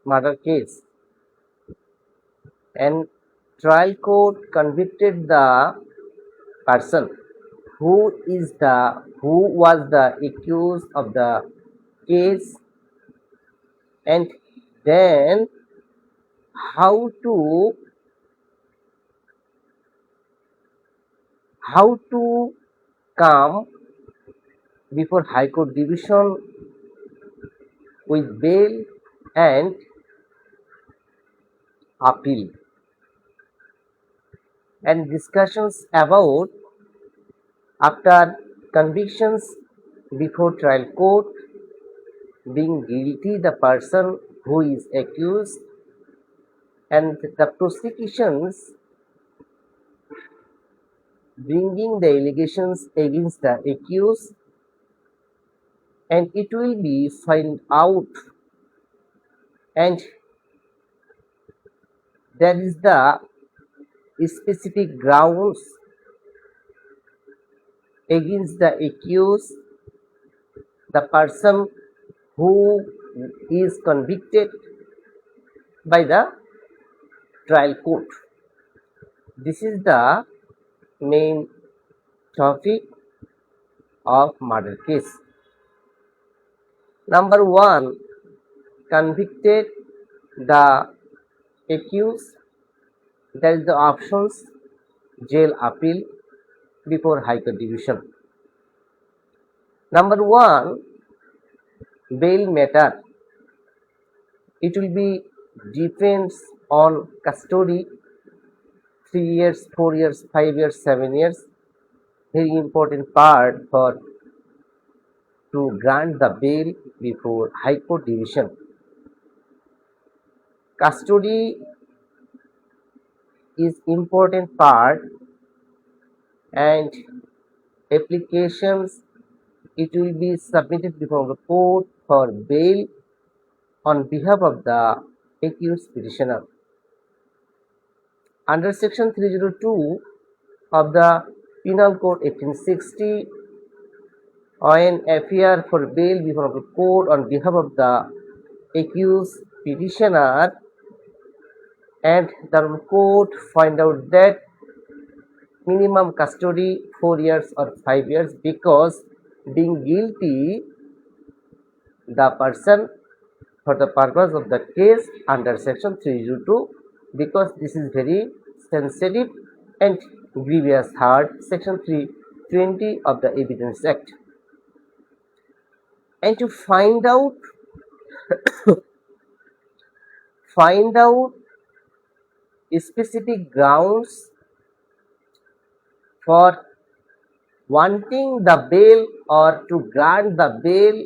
murder case, and trial court convicted the person who was the accused of the case, and then how to come before High Court division with bail and appeal, and discussions about after convictions before trial court, being guilty the person who is accused, and the prosecutions bringing the allegations against the accused, and it will be found out, and there is the specific grounds against the accused, the person who is convicted by the trial court. This is the main topic of murder case. Number one, convicted the accused. There is the options: jail, appeal before High Court division. Number one, bail matter. It will be depends on custody, 3 years, 4 years, 5 years, 7 years. Very important part for to grant the bail before High Court division. Custody is important part, and applications, it will be submitted before the court for bail on behalf of the accused petitioner. Under section 302 of the Penal Code 1860, when appear for bail before the court on behalf of the accused petitioner, and the court find out that minimum custody 4 years or 5 years, because being guilty the person for the purpose of the case under section 302, because this is very sensitive and grievous hard, section 320 of the Evidence Act. And to find out specific grounds for wanting the bail or to grant the bail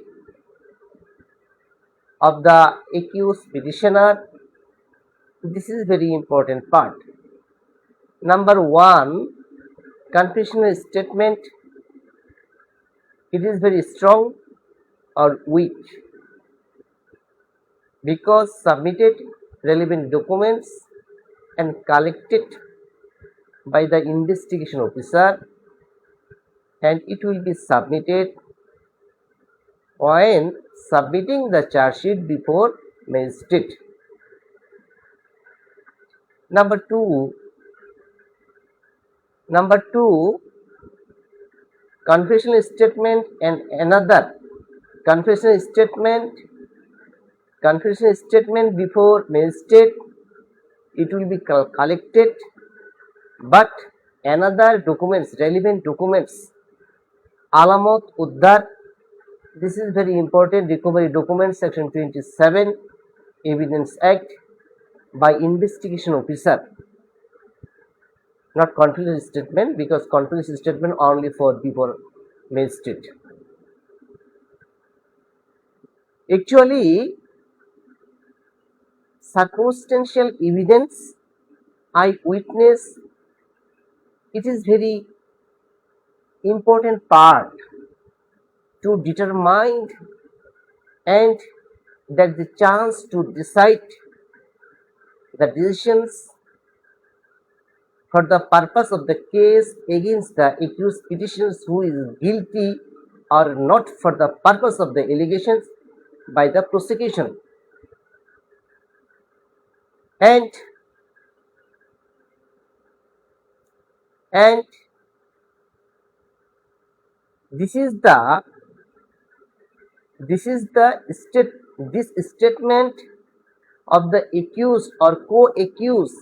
of the accused petitioner, this is very important part. Number one, confessional statement. It is very strong or weak, because submitted relevant documents and collected by the investigation officer, and it will be submitted when submitting the charge sheet before magistrate. Number two, confessional statement and another confessional statement before magistrate, it will be collected, but another documents, relevant documents, alamat uddar, this is very important, recovery documents, section 27 Evidence Act, by investigation officer, not confessional statement, because confessional statement only for before magistrate. Actually, circumstantial evidence, eyewitness, it is very important part to determine, and that the chance to decide the decisions for the purpose of the case against the accused petitioners who is guilty or not, for the purpose of the allegations by the prosecution. and and this is the this statement of the accused or co-accused,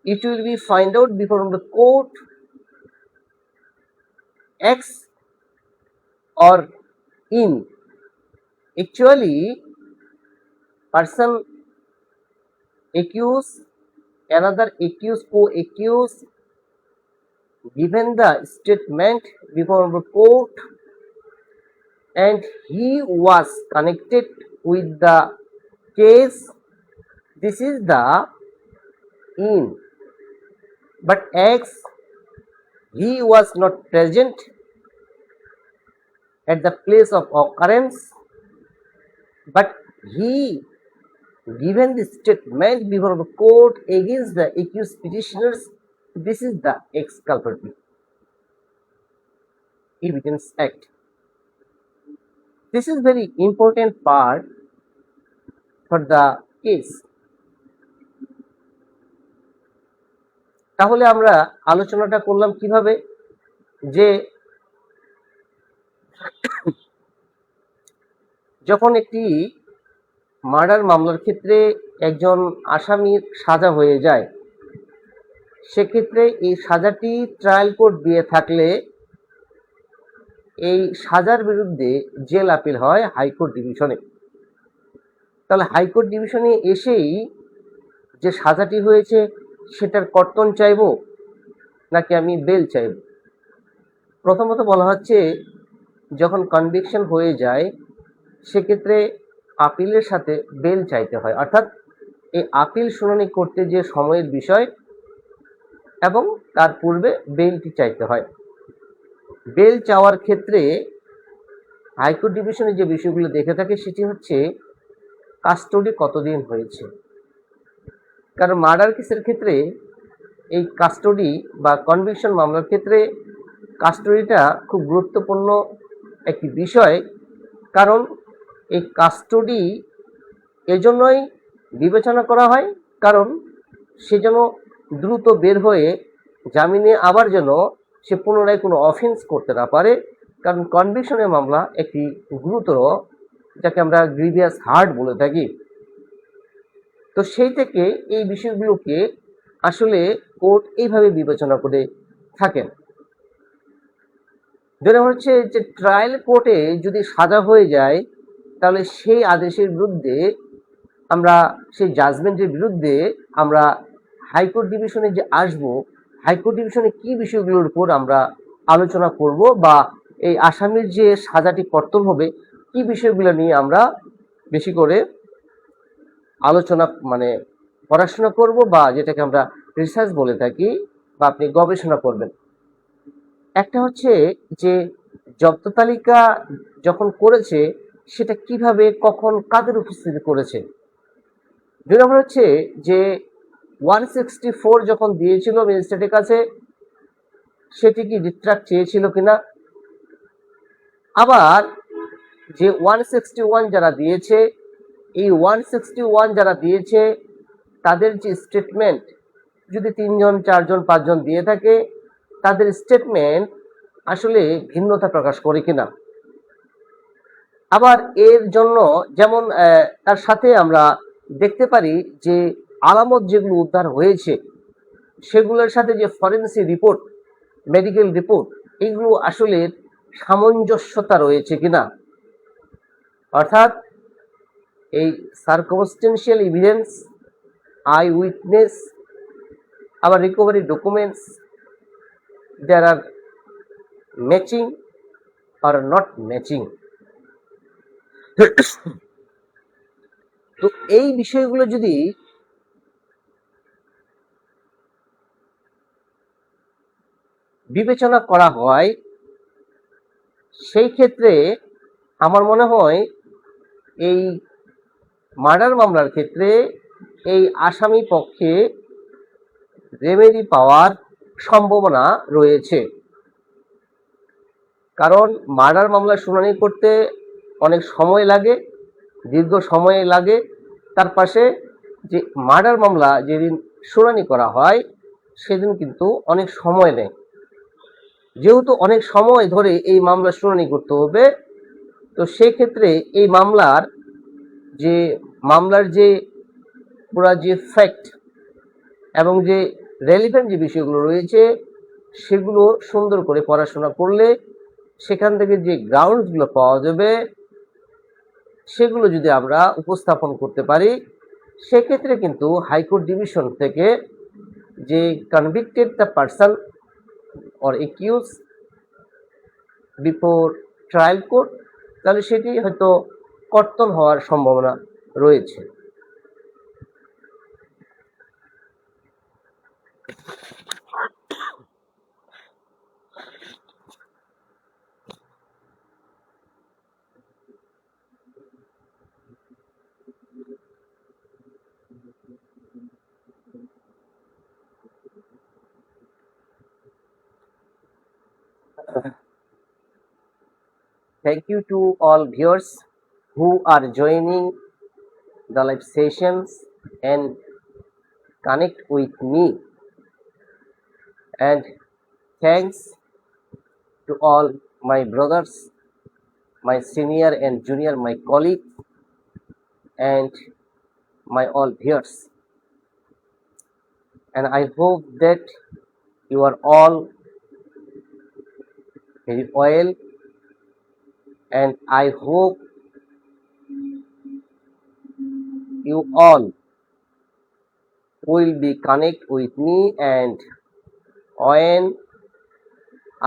it will be find out before the court X or in. Actually, person accused, another accused, co-accused, given the statement before the court and he was connected with the case. This is the in. But X, he was not present at the place of occurrence, but he given the statement before the court against the accused petitioners. This is the exculpatory evidence act. This is very important part for the case. তাহলে আমরা আলোচনাটা করলাম কিভাবে, যে যখন একটি murder মামলার ক্ষেত্রে একজন আসামির সাজা হয়ে যায়, সেক্ষেত্রে এই সাজাটি ট্রায়াল কোর্ট দিয়ে থাকলে এই সাজার বিরুদ্ধে জেল আপিল হয় হাইকোর্ট ডিভিশনে। তাহলে হাইকোর্ট ডিভিশনে এসেই যে সাজাটি হয়েছে সেটার কর্তন চাইবো নাকি আমি বেল চাইব? প্রথমত বলা হচ্ছে যখন কনভিকশন হয়ে যায় সেক্ষেত্রে আপিলের সাথে বেল চাইতে হয়, অর্থাৎ এই আপিল শুনানি করতে যে সময়ের বিষয় এবং তার পূর্বে বেলটি চাইতে হয়। বেল চাওয়ার ক্ষেত্রে হাইকোর্ট ডিভিশনে যে বিষয়গুলো দেখে থাকে সেটি হচ্ছে কাস্টডি কতদিন হয়েছে। কারণ মার্ডার কেসের ক্ষেত্রে এই কাস্টডি বা কনভিকশন মামলার ক্ষেত্রে কাস্টডিটা খুব গুরুত্বপূর্ণ একটি বিষয়। কারণ এই কাস্টডি এজন্যই বিবেচনা করা হয় কারণ সে যেন দ্রুত বের হয়ে জামিনে আবার যেন সে পুনরায় কোনো অফেন্স করতে না পারে। কারণ কনভিকশনের মামলা একটি গুরুতর, যাকে আমরা গ্রিভিয়াস হার্ট বলে থাকি। তো সেই থেকে এই বিষয়গুলোকে আসলে কোর্ট এইভাবে বিবেচনা করে থাকেন। যেটা হচ্ছে যে ট্রায়াল কোর্টে যদি সাজা হয়ে যায় তাহলে সেই আদেশের বিরুদ্ধে আমরা, সেই জাজমেন্টের বিরুদ্ধে আমরা হাইকোর্ট ডিভিশনে যে আসব, হাইকোর্ট ডিভিশনে কি বিষয়গুলোর উপর আমরা আলোচনা করব বা এই আসামির যে সাজাটি কর্তন হবে কি বিষয়গুলো নিয়ে আমরা বেশি করে আলোচনা পড়াশোনা করব বা যেটাকে আমরা রিসার্চ বলে থাকি বা আপনি গবেষণা করবেন। একটা হচ্ছে যে জব্দ তালিকা যখন করেছে সেটা কিভাবে, কখন, কাদের উপস্থিতি করেছে। দুই নম্বর হচ্ছে যে 164 যখন দিয়েছিল ম্যাজিস্ট্রেটের কাছে সেটি কি রিট্রাক্ট চেয়েছিল কিনা। আবার যে 161 যারা দিয়েছে, এই 161 যারা দিয়েছে তাদের যে স্টেটমেন্ট যদি 3 জন 4 জন 5 জন দিয়ে থাকে তাদের স্টেটমেন্ট আসলে ভিন্নতা প্রকাশ করে কিনা। আবার এর জন্য যেমন তার সাথে আমরা দেখতে পারি যে আলামত যেগুলো উদ্ধার হয়েছে সেগুলোর সাথে যে ফরেন্সিক রিপোর্ট, মেডিকেল রিপোর্ট, এগুলো আসলে সামঞ্জস্যতা রয়েছে কিনা। অর্থাৎ এই সার্কমস্টেন্সিয়াল এভিডেন্স, আই উইটনেস, আবার recovery documents, there are matching or not matching. তো এই বিষয়গুলো যদি বিবেচনা করা হয় সেই ক্ষেত্রে আমার মনে হয় এই মার্ডার মামলার ক্ষেত্রে এই আসামি পক্ষে রেমেডি পাওয়ার সম্ভাবনা রয়েছে। কারণ মার্ডার মামলা শুনানি করতে অনেক সময় লাগে, দীর্ঘ সময় লাগে। তার পাশে যে মার্ডার মামলা যেদিন শুনানি করা হয় সেদিন কিন্তু অনেক সময় নেয়। যেহেতু অনেক সময় ধরে এই মামলা শুনানি করতে হবে, তো সেক্ষেত্রে এই মামলার যে পুরা যে ফ্যাক্ট এবং যে রেলিভেন্ট যে বিষয়গুলো রয়েছে সেগুলো সুন্দর করে পড়াশোনা করলে সেখান থেকে যে গ্রাউন্ডসগুলো পাওয়া যাবে সেগুলো যদি আমরা উপস্থাপন করতে পারি, সেক্ষেত্রে কিন্তু হাইকোর্ট ডিভিশন থেকে যে convicted the person or accused before trial court, তাহলে সেটি হয়তো কর্তন হওয়ার সম্ভাবনা রয়েছে। Thank you to all viewers who are joining the live sessions and connect with me, and thanks to all my brothers, my senior and junior, my colleagues, and my all viewers. And I hope that you are all very well, and I hope you all will be connect with me, and when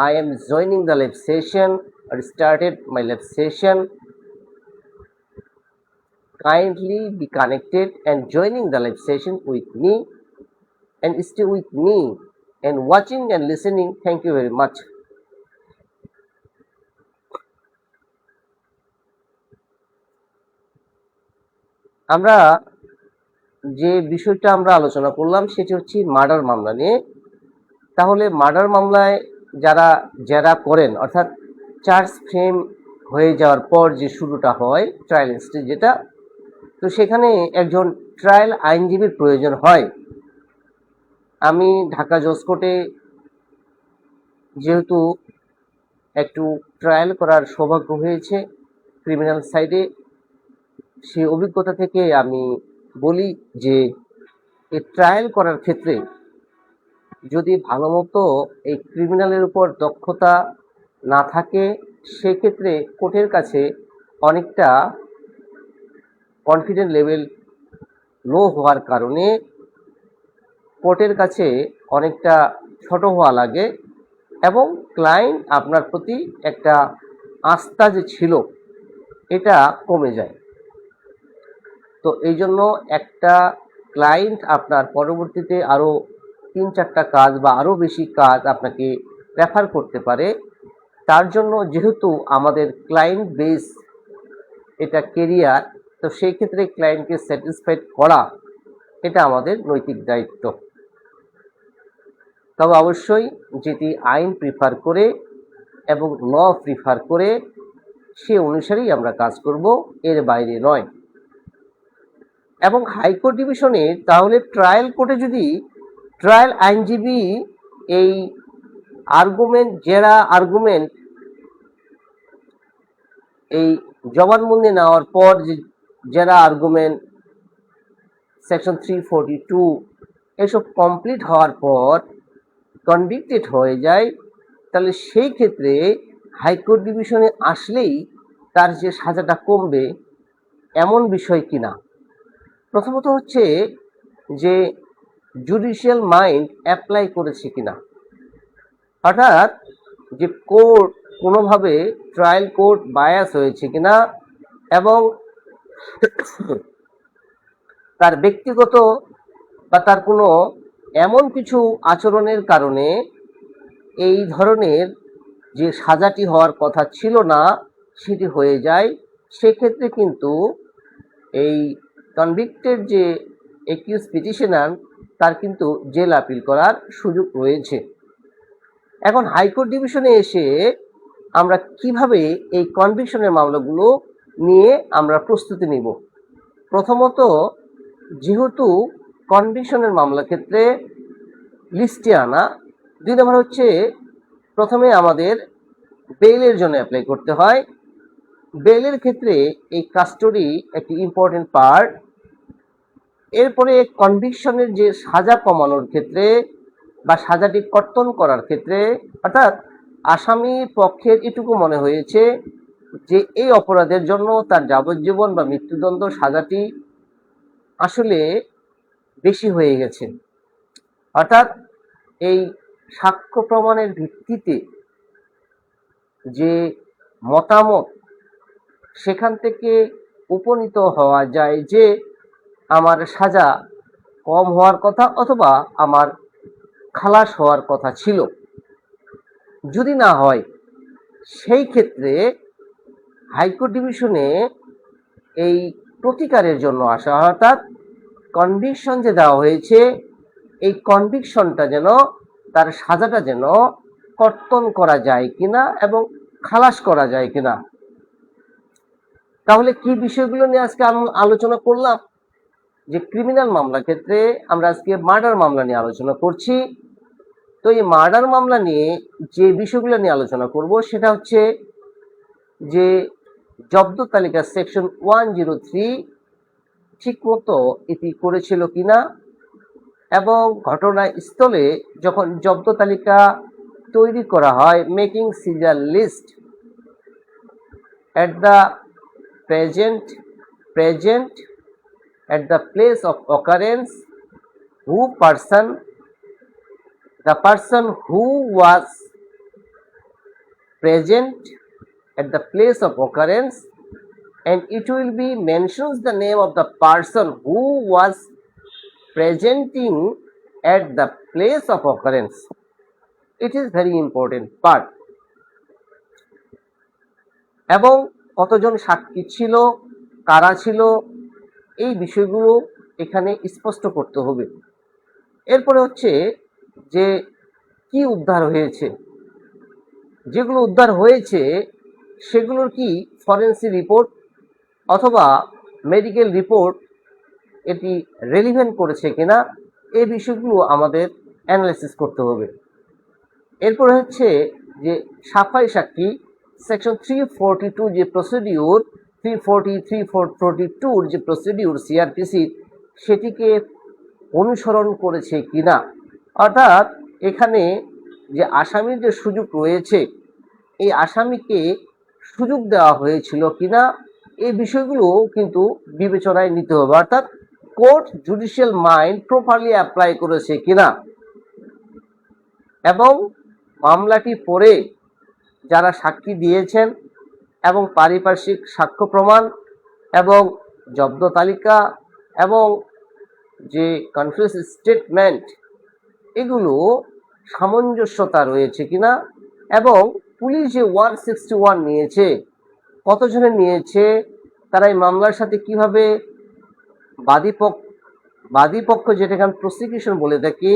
I am joining the live session or started my live session, kindly be connected and joining the live session with me and stay with me and watching and listening. Thank you very much. আমরা যে বিষয়টা আমরা আলোচনা করলাম সেটি হচ্ছে murder মামলা নিয়ে। তাহলে মার্ডার মামলায় যারা জেরা করেন, অর্থাৎ চার্জ ফ্রেম হয়ে যাওয়ার পর যে শুরুটা হয় ট্রায়াল স্টেজ যেটা, তো সেখানে একজন ট্রায়াল আইনজীবীর প্রয়োজন হয়। আমি ঢাকা জজ কোর্টে যেহেতু একটু ট্রায়াল করার সৌভাগ্য হয়েছে ক্রিমিনাল সাইডে, সেই অভিজ্ঞতা থেকে আমি বলি যে এই ট্রায়াল করার ক্ষেত্রে যদি ভালো মতো এই ক্রিমিনালের উপর দক্ষতা না থাকে, সেক্ষেত্রে কোর্টের কাছে অনেকটা কনফিডেন্ট লেভেল লো হওয়ার কারণে কোর্টের কাছে অনেকটা ছোট হওয়া লাগে এবং ক্লায়েন্ট আপনার প্রতি একটা আস্থা যে ছিল এটা কমে যায়। তো এই জন্য একটা ক্লায়েন্ট আপনার পরবর্তীতে আরও 3-4টা কাজ বা আরও বেশি কাজ আপনাকে রেফার করতে পারে। তার জন্য যেহেতু আমাদের ক্লায়েন্ট বেস এটা কেরিয়ার, তো সেই ক্ষেত্রে ক্লায়েন্টকে স্যাটিসফাইড করা এটা আমাদের নৈতিক দায়িত্ব। তবে অবশ্যই যেটি আইন প্রিফার করে এবং ল প্রিফার করে সে অনুসারেই আমরা কাজ করব, এর বাইরে নয়। এবং হাইকোর্ট ডিভিশনে তাহলে ট্রায়াল কোর্টে যদি ট্রায়াল আইনজীবী এই জেরা আর্গুমেন্ট এই জবানবন্দি নেওয়ার পর যে জেরা আর্গুমেন্ট সেকশন 342 এসব কমপ্লিট হওয়ার পর কনভিক্টেড হয়ে যায়, তাহলে সেই ক্ষেত্রে হাইকোর্ট ডিভিশনে আসলেই তার যে সাজাটা কমবে এমন বিষয় কিনা। প্রথমত হচ্ছে যে জুডিশিয়াল মাইন্ড অ্যাপ্লাই করেছে কিনা, অর্থাৎ যে কোর্ট কোনোভাবে ট্রায়াল কোর্ট বায়াস হয়েছে কিনা এবং তার ব্যক্তিগত বা তার কোনো এমন কিছু আচরণের কারণে এই ধরনের যে সাজাটি হওয়ার কথা ছিল না সেটি হয়ে যায়, সেক্ষেত্রে কিন্তু এই কনভিক্টেড যে একিউজ পিটিশনার তার কিন্তু জেল আপিল করার সুযোগ রয়েছে। এখন হাইকোর্ট ডিভিশনে এসে আমরা কিভাবে এই কনভিকশনের মামলাগুলো নিয়ে আমরা প্রস্তুতি নিব। প্রথমত যেহেতু কনভিকশনের মামলার ক্ষেত্রে লিস্টে আনা, 2 নম্বর হচ্ছে প্রথমে আমাদের বেইলের জন্য অ্যাপ্লাই করতে হয়। বেইলের ক্ষেত্রে এই কাস্টডি একটি ইম্পর্টেন্ট পার্ট। এরপরে কনভিকশনের যে সাজা কমানোর ক্ষেত্রে বা সাজাটি কর্তন করার ক্ষেত্রে, অর্থাৎ আসামি পক্ষের এটুকু মনে হয়েছে যে এই অপরাধের জন্য তার যাবজ্জীবন বা মৃত্যুদণ্ড সাজাটি আসলে বেশি হয়ে গেছে, অর্থাৎ এই সাক্ষ্য প্রমাণের ভিত্তিতে যে মতামত, সেখান থেকে উপনীত হওয়া যায় যে আমার সাজা কম হওয়ার কথা অথবা আমার খালাস হওয়ার কথা ছিল। যদি না হয়, সেই ক্ষেত্রে হাইকোর্ট ডিভিশনে এই প্রতিকারের জন্য আসা, অর্থাৎ কনভিকশন যে দেওয়া হয়েছে, এই কনভিকশনটা যেন, তার সাজাটা যেন কর্তন করা যায় কিনা এবং খালাস করা যায় কিনা। তাহলে কি বিষয়গুলো নিয়ে আজকে আলোচনা করলাম? যে ক্রিমিনাল মামলার ক্ষেত্রে আমরা আজকে মার্ডার মামলা নিয়ে আলোচনা করছি। তো এই মার্ডার মামলা নিয়ে যে বিষয়গুলো নিয়ে আলোচনা করব সেটা হচ্ছে যে জব্দ তালিকা সেকশন 103 ঠিক মতো এটি করেছিল কিনা, এবং ঘটনাস্থলে যখন জব্দ তালিকা তৈরি করা হয়, making seizure list at the present at the place of occurrence, the person who was present at the place of occurrence, and it will be mentions the name of the person who was presenting at the place of occurrence. It is very important part. এবং কতজন সাক্ষী ছিল, কারা ছিল, এই বিষয়গুলো এখানে স্পষ্ট করতে হবে। এরপরে হচ্ছে যে কি উদ্ধার হয়েছে, যেগুলো উদ্ধার হয়েছে সেগুলোর কি ফরেন্সিক রিপোর্ট অথবা মেডিকেল রিপোর্ট এটি রেলিভেন্ট করেছে কিনা, এই বিষয়গুলো আমাদের অ্যানালাইসিস করতে হবে। এরপরে হচ্ছে যে সাফাই সাক্ষী সেকশন 342 যে প্রসিডিউর, 342 যে প্রসিডিউর সিআরপিসি, সেটিকে অনুসরণ করেছে কিনা, অর্থাৎ এখানে যে আসামির যে সুযোগ রয়েছে, এই আসামিকে সুযোগ দেওয়া হয়েছিল কিনা, এই বিষয়গুলো কিন্তু বিবেচনায় নিতে হবে, অর্থাৎ court judicial mind properly apply করেছে কিনা, এবং মামলাটি পড়ে যারা সাক্ষী দিয়েছেন এবং পারিপার্শ্বিক সাক্ষ্য প্রমাণ এবং জব্দ তালিকা এবং যে কনফারেন্স স্টেটমেন্ট, এগুলো সামঞ্জস্যতা রয়েছে কিনা, এবং পুলিশ যে 161 নিয়েছে, কতজনের নিয়েছে, তারা এই মামলার সাথে কিভাবে বাদীপক্ষ যেটা এখানে প্রসিকিউশন বলে থাকি,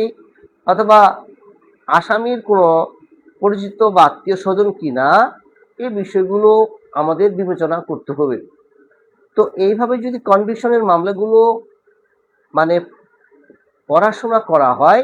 অথবা আসামির কোনো পরিচিত বা আত্মীয় স্বজন কিনা, এই বিষয়গুলো আমাদের বিবেচনা করতে হবে। তো এইভাবে যদি কনভিকশনের মামলাগুলো মানে পড়াশোনা করা হয়,